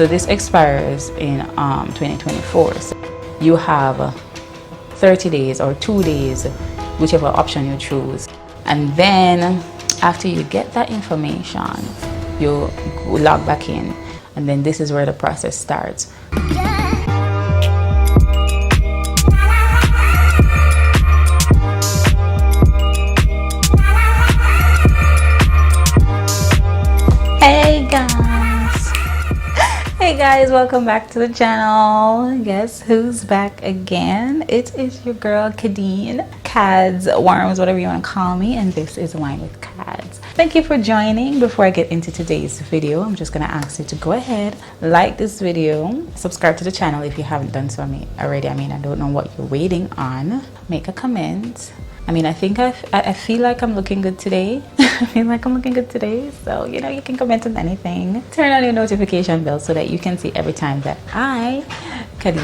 So this expires in 2024. So you have 30 days or 2 days, whichever option you choose. And then after you get that information, you log back in, and then this is where the process starts. Hey guys, welcome back to the channel. Guess who's back again? It is your girl Kadz, Worms, whatever you want to call me, and this is Wine with Kadz. Thank you for joining. Before I get into today's video, I'm just gonna ask you to go ahead, like this video, subscribe to the channel if you haven't done so already. I don't know what you're waiting on. Make a comment. I think I feel like I'm looking good today. I feel like I'm looking good today. So, you can comment on anything. Turn on your notification bell so that you can see every time that I, Kadz,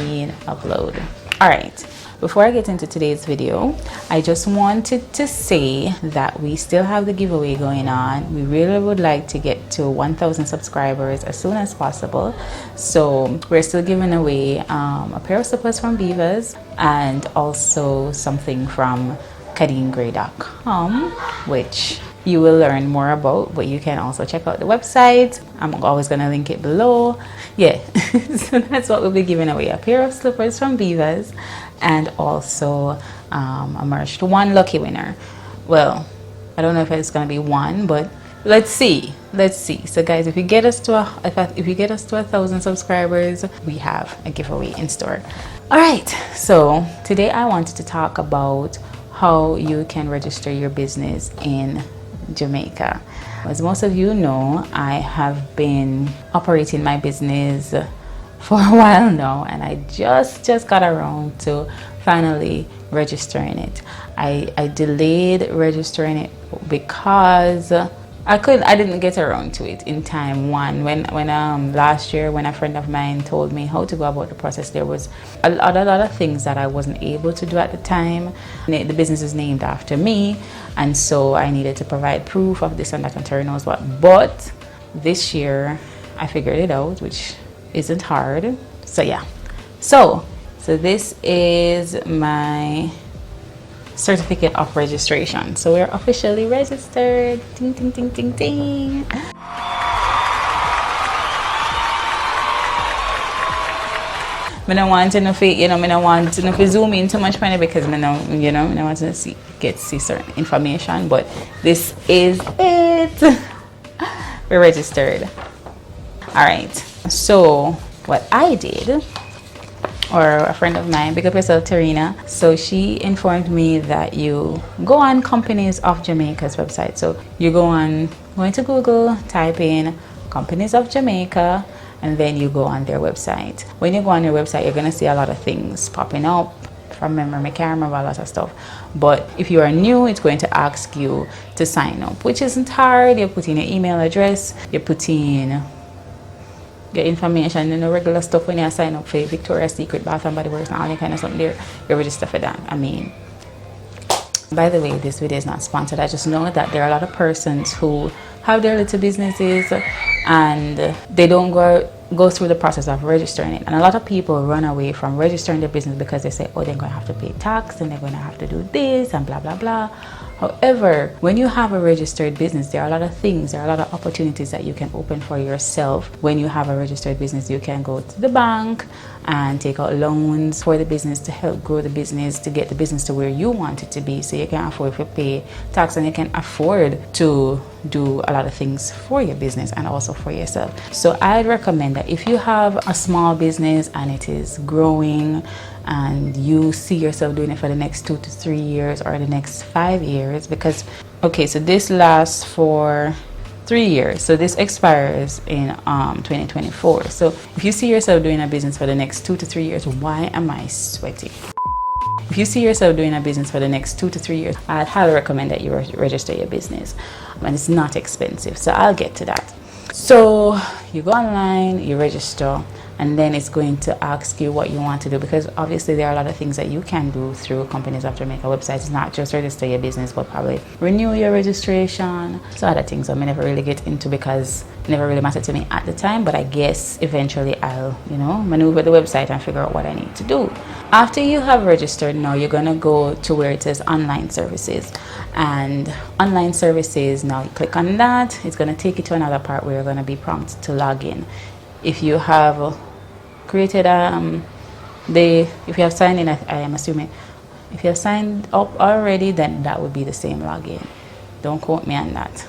upload. All right. Before I get into today's video, I just wanted to say that we still have the giveaway going on. We really would like to get to 1,000 subscribers as soon as possible. So we're still giving away a pair of slippers from Beavers and also something from KadZgray.com, which you will learn more about, but you can also check out the website. I'm always going to link it below. Yeah, so that's what we'll be giving away, a pair of slippers from Beavers and also a merch to one lucky winner. Well, I don't know if it's going to be one, but let's see. So guys, if you get us to 1,000 subscribers, we have a giveaway in store. All right, so today I wanted to talk about how you can register your business in Jamaica. As most of you know, I have been operating my business for a while now, and I just got around to finally registering it. I delayed registering it because I didn't get around to it in time. When last year when a friend of mine told me how to go about the process, there was a lot of things that I wasn't able to do at the time. The business is named after me, and so I needed to provide proof of this and that and turn knows what. But this year I figured it out, which isn't hard. So yeah, so this is my certificate of registration. So we're officially registered. Ding ding ding ding ding. I don't want to zoom in too much funny because I don't want to see certain information, but this is it. We're registered. All right, so what I did, or a friend of mine, pick up yourself, Tarina. So she informed me that you go on Companies of Jamaica's website. So you go into Google, type in Companies of Jamaica, and then you go on their website. When you go on their website, you're gonna see a lot of things popping up. From memory, I can't remember a lot of stuff. But if you are new, it's going to ask you to sign up, which isn't hard. You put in your email address, you put in your information and the regular stuff when you sign up for Victoria's Secret, Bath and Body Works and all that kind of stuff there. You register for that. By the way, this video is not sponsored. I just know that there are a lot of persons who have their little businesses and they don't go through the process of registering it. And a lot of people run away from registering their business because they say, oh, they're going to have to pay tax and they're going to have to do this and blah, blah, blah. However, when you have a registered business, there are a lot of things, there are a lot of opportunities that you can open for yourself. When you have a registered business, you can go to the bank and take out loans for the business to help grow the business, to get the business to where you want it to be, so you can afford to pay tax and you can afford to do a lot of things for your business and also for yourself. So I'd recommend that if you have a small business and it is growing and you see yourself doing it for the next 2 to 3 years or the next 5 years, because okay, so this lasts for 3 years, so this expires in 2024. So if you see yourself doing a business for the next 2 to 3 years, why am I sweating? If you see yourself doing a business for the next 2 to 3 years, I'd highly recommend that you register your business, and it's not expensive. So I'll get to that. So you go online, you register, and then it's going to ask you what you want to do, because obviously there are a lot of things that you can do through Companies of Jamaica website. It's not just register your business, but probably renew your registration, so other things I may never really get into because it never really mattered to me at the time. But I guess eventually I'll, maneuver the website and figure out what I need to do. After you have registered, now you're gonna go to where it says online services, and online services, now you click on that. It's gonna take you to another part where you're gonna be prompted to log in. If you have created if you have signed in, I am assuming if you have signed up already, then that would be the same login. Don't quote me on that.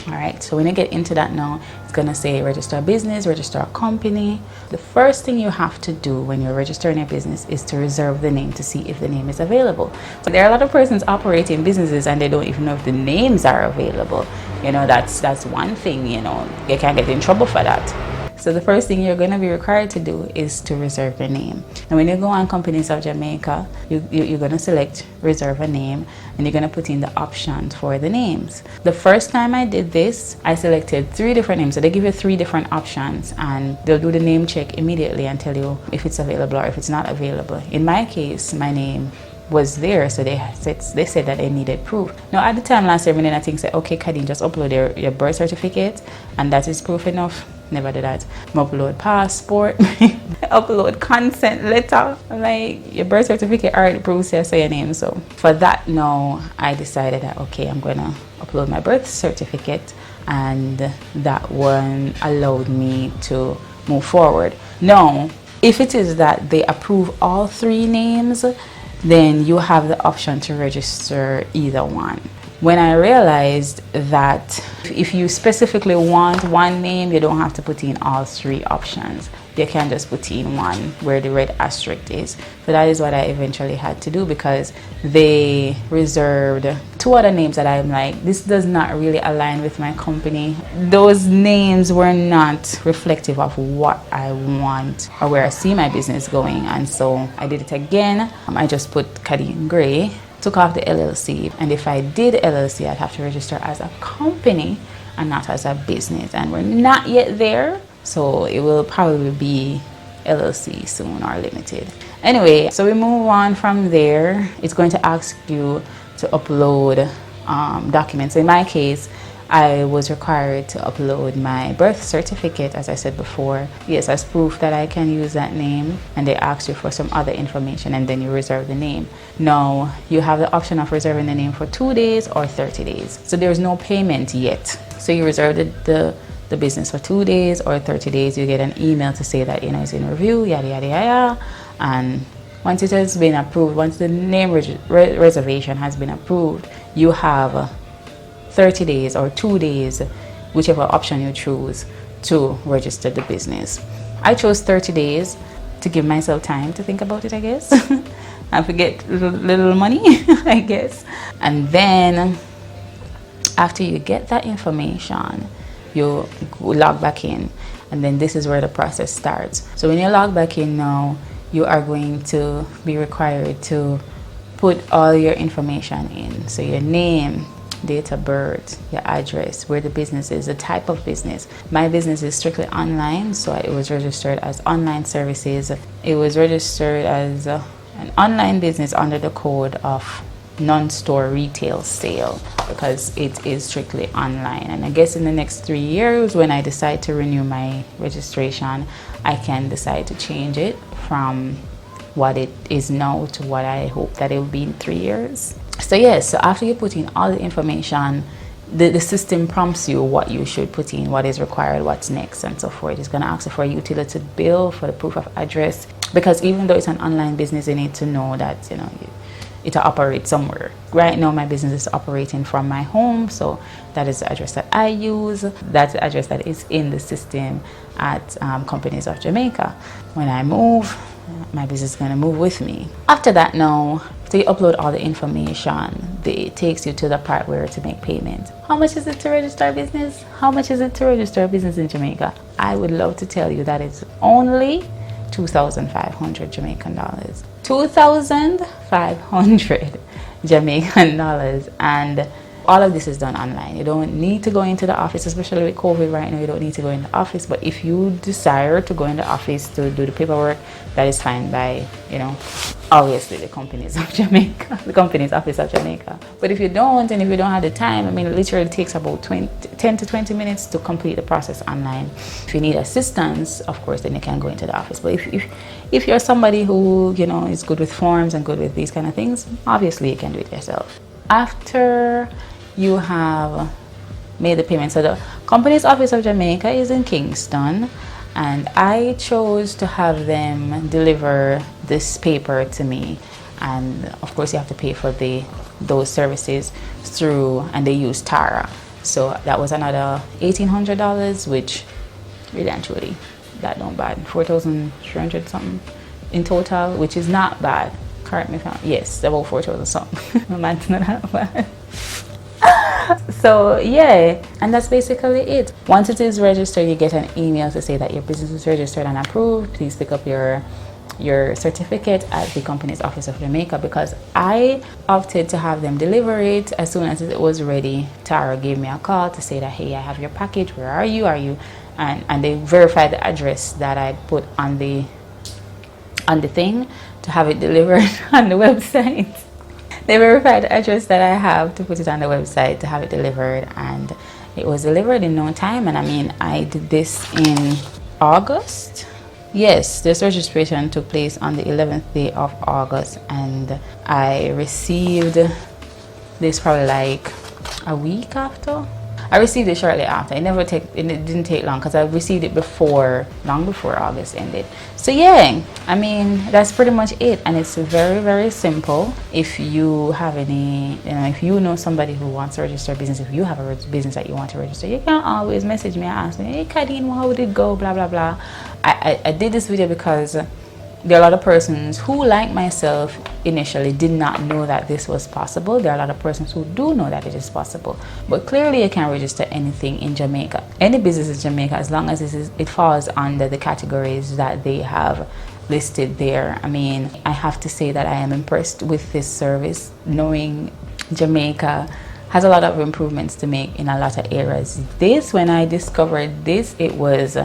All right, so when you get into that now, it's gonna say register a business, register a company. The first thing you have to do when you're registering your business is to reserve the name to see if the name is available. So there are a lot of persons operating businesses and they don't even know if the names are available. That's one thing, you can get in trouble for that. So the first thing you're going to be required to do is to reserve your name. And when you go on Companies of Jamaica, you're going to select reserve a name, and you're going to put in the options for the names. The first time I did this, I selected 3 different names. So they give you 3 different options, and they'll do the name check immediately and tell you if it's available or if it's not available. In my case, my name was there, so they said that they needed proof. Now at the time last year, I think said, okay, Kadeen, just upload your birth certificate and that is proof enough. Never did that. Upload passport, upload consent letter. I'm like, your birth certificate already proves you say your name. So for that now, I decided that okay, I'm gonna upload my birth certificate, and that one allowed me to move forward. Now, if it is that they approve all 3 names, then you have the option to register either one. When I realized that if you specifically want one name, you don't have to put in all 3 options. You can just put in one where the red asterisk is. So that is what I eventually had to do, because they reserved 2 other names that I'm like, this does not really align with my company. Those names were not reflective of what I want or where I see my business going. And so I did it again. I just put Kadeen Gray, took off the LLC, and if I did LLC, I'd have to register as a company and not as a business, and we're not yet there, so it will probably be LLC soon or limited. Anyway, so we move on from there. It's going to ask you to upload documents. In my case, I was required to upload my birth certificate, as I said before, yes, as proof that I can use that name, and they ask you for some other information, and then you reserve the name. Now, you have the option of reserving the name for 2 days or 30 days. So there's no payment yet. So you reserve the business for 2 days or 30 days. You get an email to say that it's in review, yada yada yada, and once it has been approved, once the name reservation has been approved, you have 30 days or 2 days, whichever option you choose, to register the business. I chose 30 days to give myself time to think about it, I guess. I forget little money, I guess. And then after you get that information, you log back in, and then this is where the process starts. So when you log back in now, you are going to be required to put all your information in. So your name, date of birth, your address, where the business is, the type of business. My business is strictly online, so it was registered as online services. It was registered as an online business under the code of non-store retail sale, because it is strictly online. And I guess in the next 3 years, when I decide to renew my registration, I can decide to change it from what it is now to what I hope that it will be in 3 years. So yes, so after you put in all the information, the system prompts you what you should put in, what is required, what's next, and so forth. It's going to ask you for a utility bill, for the proof of address, because even though it's an online business, you need to know that it operates somewhere. Right now, my business is operating from my home, so that is the address that I use. That's the address that is in the system at Companies of Jamaica. When I move, my business is going to move with me. After that now, so you upload all the information, it takes you to the part where to make payment. How much is it to register a business? How much is it to register a business in Jamaica? I would love to tell you that it's only 2,500 Jamaican dollars. 2,500 Jamaican dollars. And All of this is done online. You don't need to go into the office, especially with COVID right now. You don't need to go in the office. But if you desire to go in the office to do the paperwork, that is fine by, obviously the companies of Jamaica, the company's office of Jamaica. But if you don't, and if you don't have the time, I mean, it literally takes about 10 to 20 minutes to complete the process online. If you need assistance, of course, then you can go into the office. But if you're somebody who, is good with forms and good with these kind of things, obviously you can do it yourself. After you have made the payment, so the company's office of Jamaica is in Kingston, and I chose to have them deliver this paper to me. And of course you have to pay for those services through, and they use Tara. So that was another $1,800, which really and truly, that not bad. 4,300 something in total, which is not bad. Correct me if I'm, yes, about 4,000 something. My man's not that bad. So yeah, and that's basically it. Once it is registered, you get an email to say that your business is registered and approved. Please pick up your certificate at the company's office of Jamaica, because I opted to have them deliver it. As soon as it was ready, Tara gave me a call to say that, hey, I have your package, where are you? And they verified the address that I put on the thing to have it delivered on the website. They verified the address that I have to put it on the website to have it delivered, and it was delivered in no time. And I mean, I did this in August. Yes, this registration took place on the 11th day of August, and I received this probably like a week after. I received it shortly after. It didn't take long, because I received it long before August ended. So yeah, I mean, that's pretty much it. And it's very, very simple. If you have any, if you know somebody who wants to register a business, if you have a business that you want to register, you can always message me and ask me, hey Kadeen, how would it go, blah, blah, blah. I did this video because there are a lot of persons who, like myself, initially did not know that this was possible. There are a lot of persons who do know that it is possible. But clearly you can register anything in Jamaica. Any business in Jamaica, as long as it falls under the categories that they have listed there. I mean, I have to say that I am impressed with this service, knowing Jamaica has a lot of improvements to make in a lot of areas. When I discovered this, it was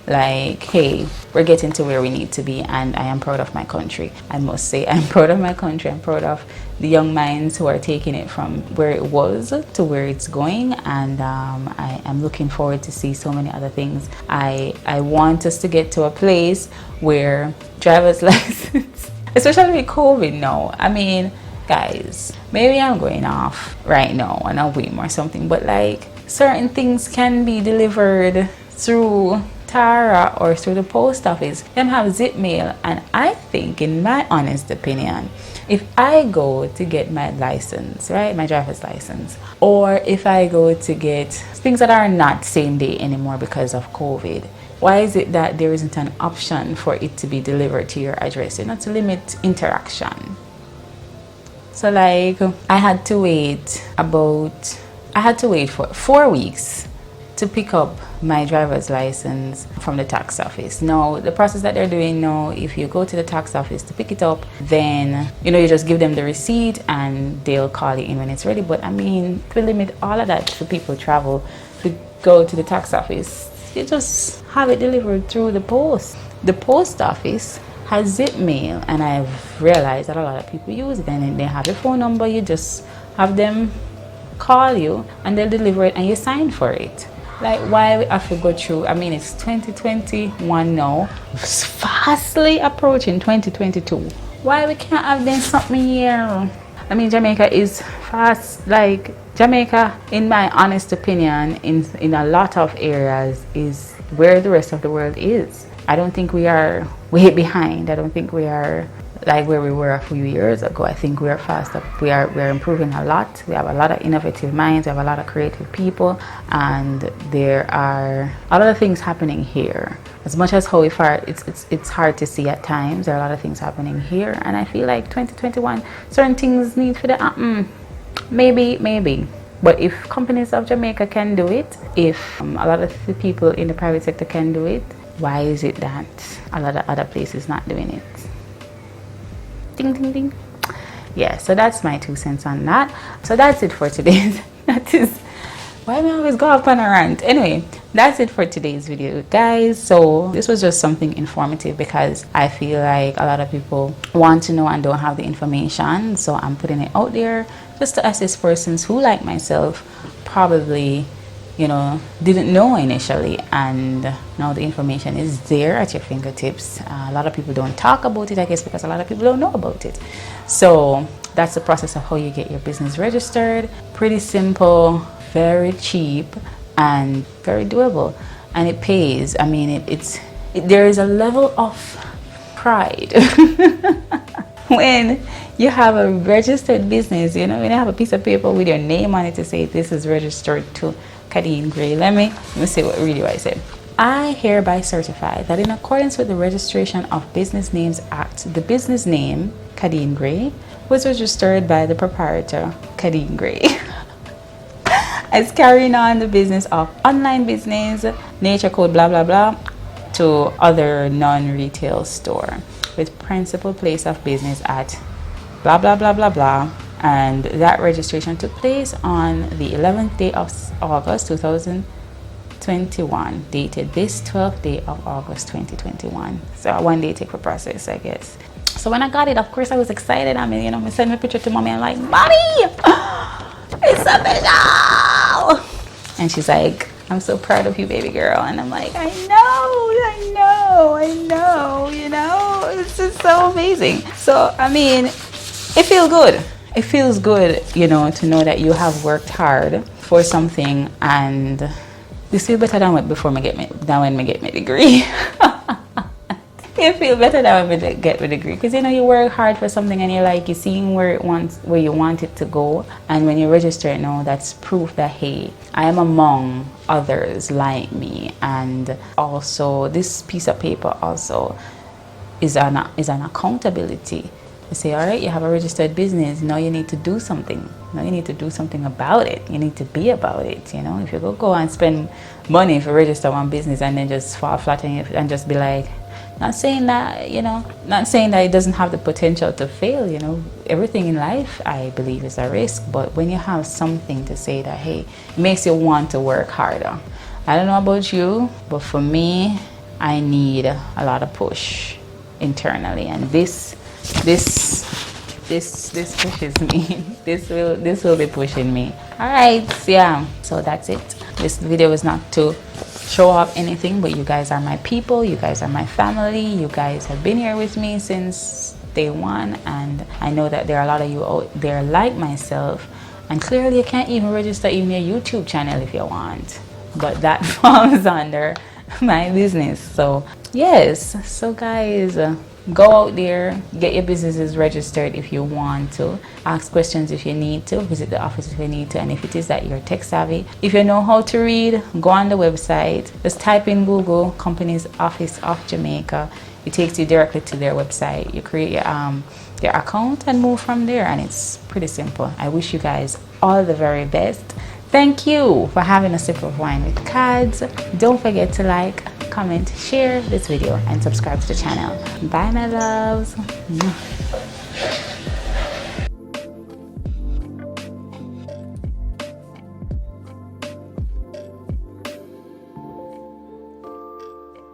like, hey, we're getting to where we need to be, and I am proud of my country. I must say, I'm proud of my country. I'm proud of the young minds who are taking it from where it was to where it's going, and I am looking forward to see so many other things. I want us to get to a place where driver's license, especially with COVID now. I mean, guys, maybe I'm going off right now on a whim or something, but like, certain things can be delivered through Tara or through the post office. Them have zip mail, and I think, in my honest opinion, if I go to get my license, right, my driver's license, or if I go to get things that are not same day anymore because of COVID, why is it that there isn't an option for it to be delivered to your address? To limit interaction. So like, I had to wait for 4 weeks to pick up my driver's license from the tax office. Now, the process that they're doing now, if you go to the tax office to pick it up, then you just give them the receipt and they'll call you in when it's ready. But I mean, to limit all of that to people travel to go to the tax office, you just have it delivered through the post. The post office has zip mail, and I've realized that a lot of people use it, and they have your phone number. You just have them call you and they'll deliver it, and you sign for it. Like, why we have to go through? I mean, it's 2021 now, it's fastly approaching 2022. Why we can't have done something here? I mean, Jamaica is fast. Like, Jamaica, in my honest opinion, in a lot of areas, is where the rest of the world is. I don't think we are way behind. I don't think we are like where we were a few years ago. I think we are fast up. We're improving a lot. We have a lot of innovative minds. We have a lot of creative people, and there are a lot of things happening here. As much as how far it's hard to see at times, there are a lot of things happening here, and I feel like 2021, certain things need for the maybe. But if companies of Jamaica can do it, if a lot of the people in the private sector can do it, why is it that a lot of other places not doing it? Ding ding ding. Yeah, so that's my 2 cents on that. So that's it for today's That is why do I always go off on a rant. Anyway, that's it for today's video, guys. So this was just something informative because I feel like a lot of people want to know and don't have the information. So I'm putting it out there just to assist persons who, like myself, probably, you know, didn't know initially, and now the information is there at your fingertips. A lot of people don't talk about it, I guess, because a lot of people don't know about it. So that's the process of how you get your business registered. Pretty simple, very cheap, and very doable, and it pays. I mean, there is a level of pride when you have a registered business. You know, when you have a piece of paper with your name on it to say this is registered to Kadz Gray. Let me see what I said. I hereby certify that in accordance with the Registration of Business Names Act, the business name Kadz Gray was registered by the proprietor Kadz Gray as carrying on the business of online business, nature code blah blah blah, to other non-retail store with principal place of business at blah blah blah blah blah. And that registration took place on the 11th day of August 2021, dated this 12th day of August 2021. So one day take for process, I guess. So when I got it, of course I was excited. I mean, you know, I sent my picture to mommy and like, mommy, it's official. And she's like, I'm so proud of you, baby girl. And I'm like, I know, you know, it's just so amazing. So, I mean, it feels good. It feels good, you know, to know that you have worked hard for something, and this feels better than when I get my degree. You feel better than when I get my degree, because you know you work hard for something and you're seeing where you want it to go, and when you register it now, that's proof that hey, I am among others like me. And also this piece of paper also is an accountability. You say, all right, you have a registered business, now you need to do something. Now you need to do something about it. You need to be about it. You know, if you go and spend money for register one business and then just fall flat and just be like, not saying that it doesn't have the potential to fail. You know, everything in life, I believe, is a risk. But when you have something to say that, hey, it makes you want to work harder. I don't know about you, but for me, I need a lot of push internally, and this pushes me. This will be pushing me. All right, yeah. So that's it. This video is not to show off anything, but you guys are my people, you guys are my family, you guys have been here with me since day one, and I know that there are a lot of you out there like myself, and clearly you can't even register even your YouTube channel if you want, but that falls under my business. So yes, so guys, go out there, get your businesses registered if you want to, ask questions if you need to, visit the office if you need to, and if it is that you're tech savvy, if you know how to read, go on the website, just type in Google Companies Office of Jamaica. It takes you directly to their website. You create your account and move from there, and it's pretty simple. I wish you guys all the very best. Thank you for having a sip of wine with Kadz. Don't forget to like, comment, share this video, and subscribe to the channel. Bye, my loves.